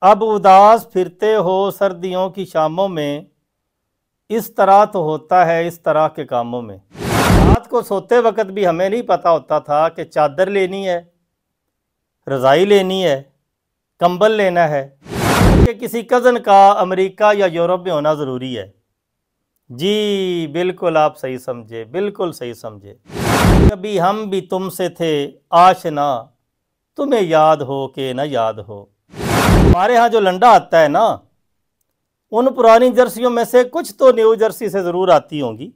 अब उदास फिरते हो सर्दियों की शामों में, इस तरह तो होता है इस तरह के कामों में। रात को सोते वक्त भी हमें नहीं पता होता था कि चादर लेनी है, रज़ाई लेनी है, कंबल लेना है, कि किसी कज़न का अमेरिका या यूरोप में होना ज़रूरी है। जी बिल्कुल, आप सही समझे, बिल्कुल सही समझे। कभी हम भी तुमसे थे आशना, तुम्हें याद हो कि न याद हो। हमारे यहाँ जो लंडा आता है ना, उन पुरानी जर्सियों में से कुछ तो न्यू जर्सी से ज़रूर आती होंगी।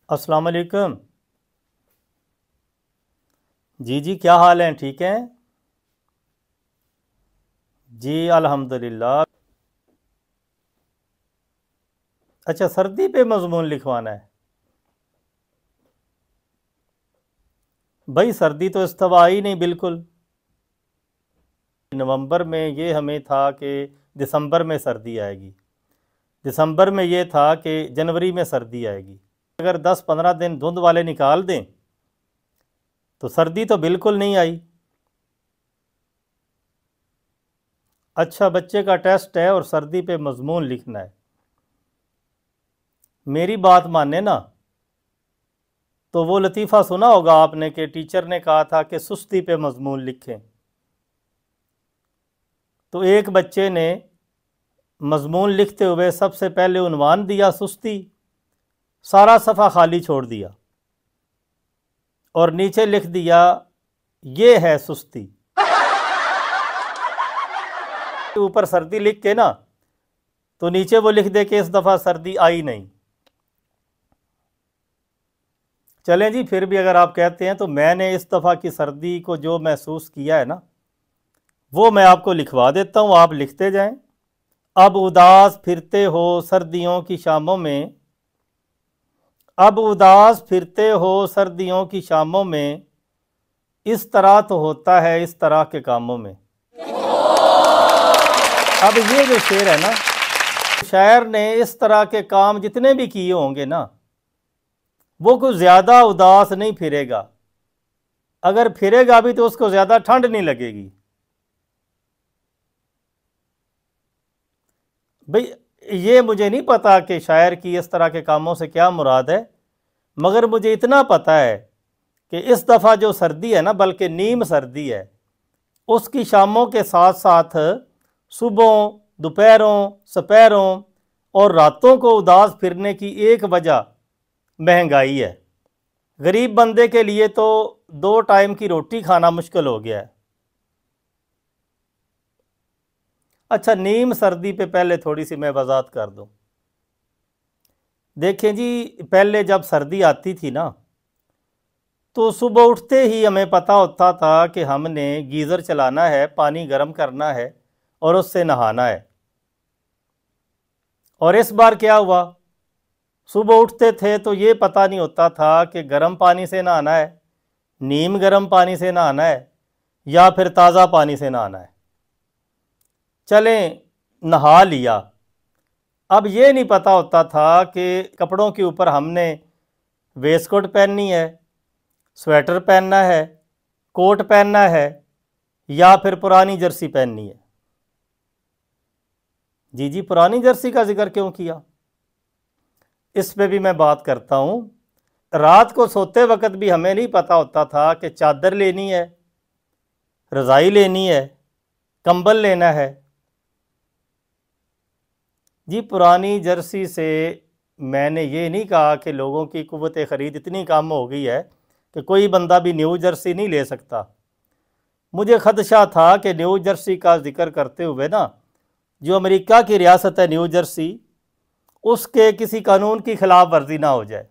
अस्सलाम वालेकुम। जी क्या हाल हैं, ठीक हैं? जी अल्हम्दुलिल्लाह। अच्छा, सर्दी पे मज़मून लिखवाना है भाई। सर्दी तो इस दफ़ा आई नहीं बिल्कुल। नवंबर में ये हमें था कि दिसंबर में सर्दी आएगी, दिसंबर में ये था कि जनवरी में सर्दी आएगी। अगर 10-15 दिन धुंध वाले निकाल दें तो सर्दी तो बिल्कुल नहीं आई। अच्छा, बच्चे का टेस्ट है और सर्दी पे मज़मून लिखना है। मेरी बात माने ना, तो वो लतीफ़ा सुना होगा आपने कि टीचर ने कहा था कि सुस्ती पे मज़मून लिखें। तो एक बच्चे ने मज़मून लिखते हुए सबसे पहले उन्वान दिया सुस्ती, सारा सफ़ा खाली छोड़ दिया और नीचे लिख दिया ये है सुस्ती। ऊपर सर्दी लिख के ना, तो नीचे वो लिख दे कि इस दफ़ा सर्दी आई नहीं। चलें जी, फिर भी अगर आप कहते हैं तो मैंने इस दफ़ा की सर्दी को जो महसूस किया है ना, वो मैं आपको लिखवा देता हूँ, आप लिखते जाएं। अब उदास फिरते हो सर्दियों की शामों में, अब उदास फिरते हो सर्दियों की शामों में, इस तरह तो होता है इस तरह के कामों में। अब ये जो शेर है ना, शायर ने इस तरह के काम जितने भी किए होंगे ना, वो कुछ ज़्यादा उदास नहीं फिरेगा। अगर फिरेगा भी तो उसको ज़्यादा ठंड नहीं लगेगी। भाई ये मुझे नहीं पता कि शायर की इस तरह के कामों से क्या मुराद है, मगर मुझे इतना पता है कि इस दफ़ा जो सर्दी है ना, बल्कि नीम सर्दी है, उसकी शामों के साथ साथ सुबहों, दोपहरों, सपहरों और रातों को उदास फिरने की एक वजह महंगाई है। गरीब बंदे के लिए तो 2 टाइम की रोटी खाना मुश्किल हो गया है। अच्छा, नीम सर्दी पे पहले थोड़ी सी मैं वजाहत कर दूं। देखें जी, पहले जब सर्दी आती थी ना, तो सुबह उठते ही हमें पता होता था कि हमने गीज़र चलाना है, पानी गर्म करना है और उससे नहाना है। और इस बार क्या हुआ, सुबह उठते थे तो ये पता नहीं होता था कि गर्म पानी से नहाना है, नीम गर्म पानी से नहाना है या फिर ताज़ा पानी से नहाना है। चलें, नहा लिया। अब ये नहीं पता होता था कि कपड़ों के ऊपर हमने वेस्टकोट पहननी है, स्वेटर पहनना है, कोट पहनना है या फिर पुरानी जर्सी पहननी है। जी पुरानी जर्सी का जिक्र क्यों किया, इस पे भी मैं बात करता हूँ। रात को सोते वक्त भी हमें नहीं पता होता था कि चादर लेनी है, रज़ाई लेनी है, कंबल लेना है। जी पुरानी जर्सी से मैंने ये नहीं कहा कि लोगों की कुव्वत ख़रीद इतनी कम हो गई है कि कोई बंदा भी न्यू जर्सी नहीं ले सकता। मुझे ख़दशा था कि न्यू जर्सी का जिक्र करते हुए ना, जो अमेरिका की रियासत है न्यू जर्सी, उसके किसी कानून की खिलाफ वर्जी ना हो जाए।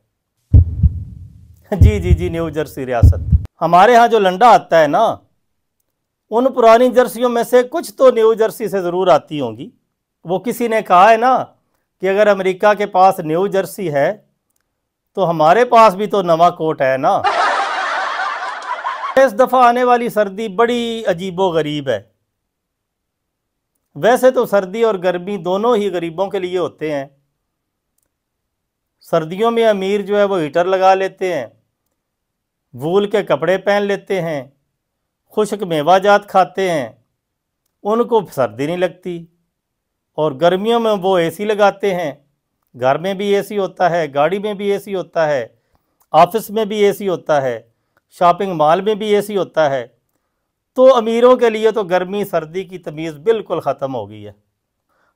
जी न्यू जर्सी रियासत। हमारे यहाँ जो लंडा आता है ना, उन पुरानी जर्सियों में से कुछ तो न्यू जर्सी से ज़रूर आती होंगी। वो किसी ने कहा है ना कि अगर अमेरिका के पास न्यू जर्सी है तो हमारे पास भी तो नवा कोट है ना। इस दफ़ा आने वाली सर्दी बड़ी अजीबो गरीब है। वैसे तो सर्दी और गर्मी दोनों ही गरीबों के लिए होते हैं। सर्दियों में अमीर जो है वो हीटर लगा लेते हैं, वूल के कपड़े पहन लेते हैं, खुश्क मेवाजात खाते हैं उनको सर्दी नहीं लगती। और गर्मियों में वो एसी लगाते हैं, घर में भी एसी होता है, गाड़ी में भी एसी होता है, ऑफिस में भी एसी होता है, शॉपिंग मॉल में भी एसी होता है। तो अमीरों के लिए तो गर्मी सर्दी की तमीज़ बिल्कुल ख़त्म हो गई है।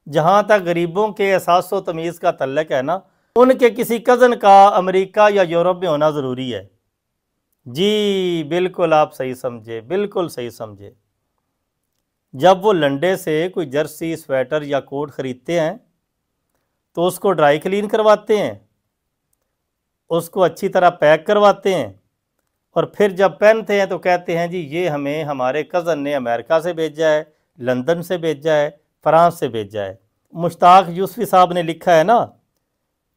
जहाँ तक गरीबों के एहसास व तमीज़ का तल्लक है ना, उनके किसी कज़न का अमेरिका या यूरोप में होना ज़रूरी है। जी बिल्कुल आप सही समझे, बिल्कुल सही समझे। जब वो लंडे से कोई जर्सी, स्वेटर या कोट ख़रीदते हैं तो उसको ड्राई क्लीन करवाते हैं, उसको अच्छी तरह पैक करवाते हैं, और फिर जब पहनते हैं तो कहते हैं जी ये हमें हमारे कज़न ने अमेरिका से भेजा है, लंदन से भेजा है, फ्रांस से भेजा है। मुश्ताक यूसुफ़ी साहब ने लिखा है ना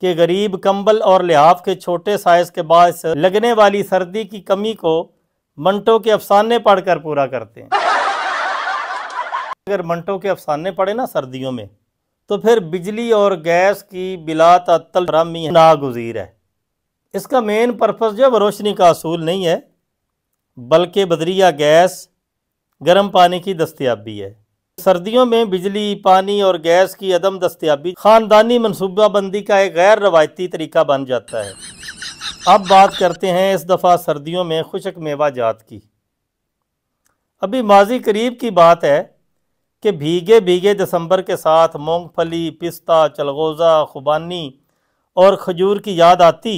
कि गरीब कंबल और लिहाफ के छोटे साइज़ के बायस लगने वाली सर्दी की कमी को मंटो के अफसाने पढ़कर पूरा करते हैं। अगर मंटो के अफसाने पढ़े ना सर्दियों में तो फिर बिजली और गैस की बिला तअत्तुल फराहमी नागुज़ीर है। इसका मेन पर्पस जो है रोशनी का असूल नहीं है, बल्कि बदरिया गैस, गर्म पानी की दस्तयाबी है। सर्दियों में बिजली, पानी और गैस की अदम दस्तयाबी ख़ानदानी मनसूबाबंदी का एक गैर रवायती तरीका बन जाता है। अब बात करते हैं इस दफ़ा सर्दियों में खुश्क मेवाजात की। अभी माजी करीब की बात है कि भीगे भीगे दिसंबर के साथ मूंगफली, पिस्ता, चलगोज़ा, खुबानी और खजूर की याद आती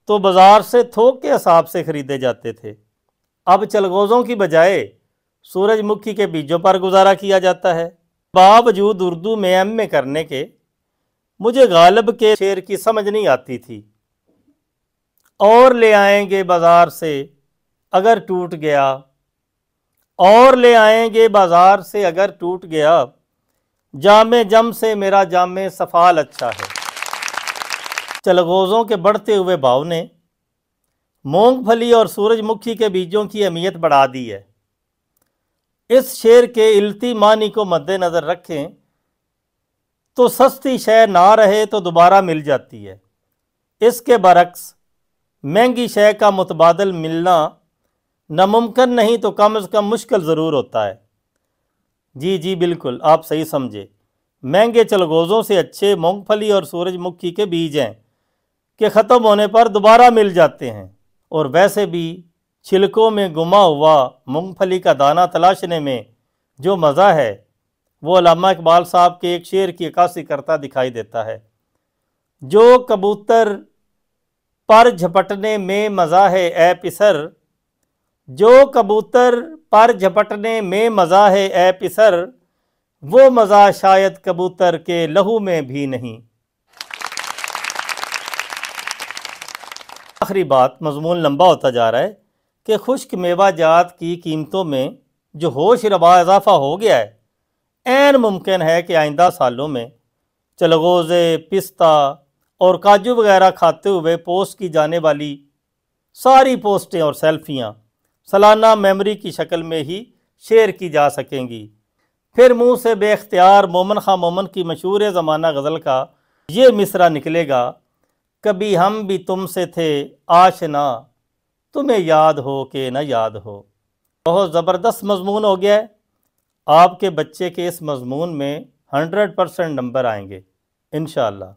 तो बाज़ार से थोक के हिसाब से ख़रीदे जाते थे। अब चलगोज़ों की बजाय सूरजमुखी के बीजों पर गुजारा किया जाता है। बावजूद उर्दू में एमए करने के मुझे गालिब के शेर की समझ नहीं आती थी। और ले आएंगे बाज़ार से अगर टूट गया, और ले आएंगे बाज़ार से अगर टूट गया, जामे जम से मेरा जामे सफ़ाल अच्छा है। चलगोज़ों के बढ़ते हुए भाव ने मूंगफली और सूरजमुखी के बीजों की अहमियत बढ़ा दी है। इस शेर के इल्ती मानी को मद्देनज़र रखें तो सस्ती शय ना रहे तो दोबारा मिल जाती है। इसके बरक्स महंगी शय का मुतबादल मिलना नामुमकिन नहीं तो कम अज़ कम मुश्किल ज़रूर होता है। जी बिल्कुल आप सही समझे। महंगे चलगोज़ों से अच्छे मूंगफली और सूरजमुखी के बीज हैं कि ख़त्म होने पर दोबारा मिल जाते हैं। और वैसे भी छिलकों में गुमा हुआ मूंगफली का दाना तलाशने में जो मज़ा है वो अल्लामा इकबाल साहब के एक शेर की अक्कासी करता दिखाई देता है। जो कबूतर पर झपटने में मज़ा है ए पिसर, जो कबूतर पर झपटने में मज़ा है ए पिसर, वो मज़ा शायद कबूतर के लहू में भी नहीं। आखिरी बात, मजमून लंबा होता जा रहा है कि खुश्क मेवाजात की कीमतों में जो होश रबा इजाफ़ा हो गया है, ऐन मुमकिन है कि आइंदा सालों में चलगोज़े, पिस्ता और काजू वगैरह खाते हुए पोस्ट की जाने वाली सारी पोस्टें और सेल्फियाँ सालाना मेमोरी की शक्ल में ही शेयर की जा सकेंगी। फिर मुँह से बेख्तियार मोमन खां मोमन की मशहूर ज़माना गज़ल का ये मिसरा निकलेगा, कभी हम भी तुमसे थे आशना, तुम्हें याद हो कि न याद हो। बहुत ज़बरदस्त मजमून हो गया है। आपके बच्चे के इस मजमून में 100% नंबर आएंगे इंशाअल्लाह।